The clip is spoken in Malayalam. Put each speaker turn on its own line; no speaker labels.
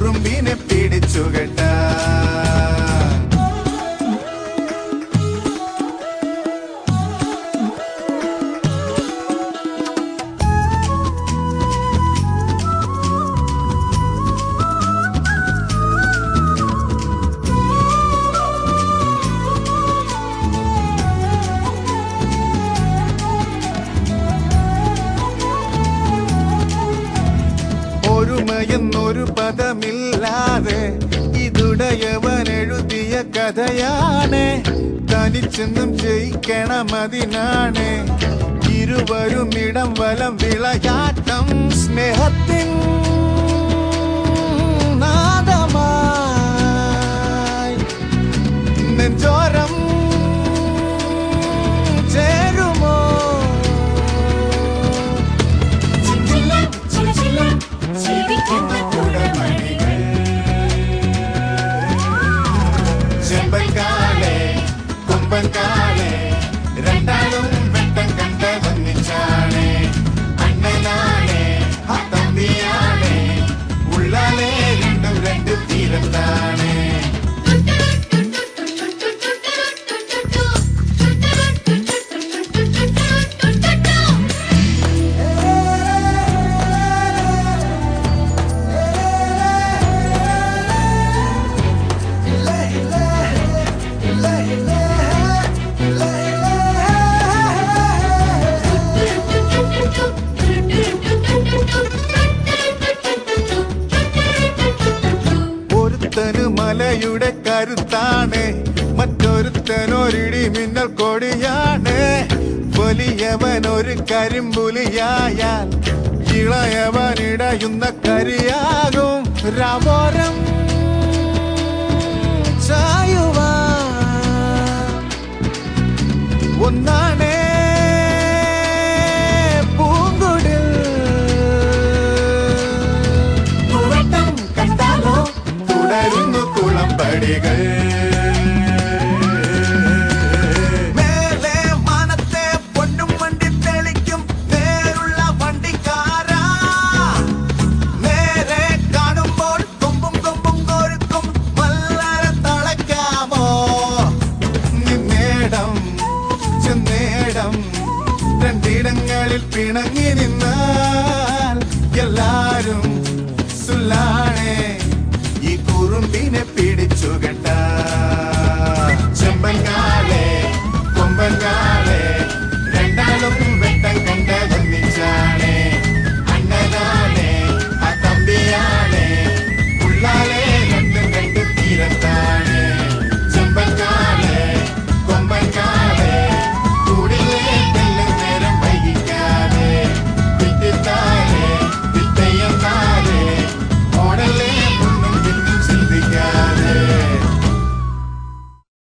കുറുമ്പിനെ പിടിച്ചു കേട്ടാ. ഒരുമയെന്നൊരു പദമില്ലാതെ ഇതുടയവൻ എഴുതിയ കഥയാണ്. തനിച്ചെന്നും ജയിക്കണം അതിനാണ് ഇരുവരും ഇടം വലം വിളയാട്ടം. സ്നേഹത്തിൻ നാദമായി നെഞ്ചോരം ചേരുമോ? ചെമ്പൻകാലേ കുമ്പൻകാലേ രണ്ടാളും വെട്ടം കണ്ടതൊന്നിച്ചാണേ. അണ്ണനാണേ തമ്പിയാണേ ഉള്ളാലേ രണ്ടും രണ്ട് തീരത്താണേ. ഒരുത്തന് മലയുടെ കരുത്താണ്, മറ്റൊരുത്തനൊരിടി മിന്നൽ കൊടിയാണ്. വലിയവൻ ഒരു കരിമ്പുലിയായാൽ ഇളയവൻ ഇടയുന്ന കരിയാകും. രാവോരം ചായുവാൻ ഒന്നാണേ പൂങ്കുടിൽ. പൂവട്ടം കണ്ടാലോ തുടരുന്നു കുളമ്പടികൾ. മേലെ മാനത്തെ പൊന്നും വണ്ടി തെളിക്കും നേരുള്ള വണ്ടിക്കാരാ. നേരെ കാണുമ്പോൾ കൊമ്പും കൊമ്പും കോരുക്കും വല്ലര തളയ്ക്കാമോ? നിന്നേടം ചെന്നേടം രണ്ടിടങ്ങളിൽ പിണങ്ങി നിന്നാൽ എല്ലാരും സുല്ലാണേ ഈ കുറുമ്പിനെ പിടിച്ചു കേട്ട.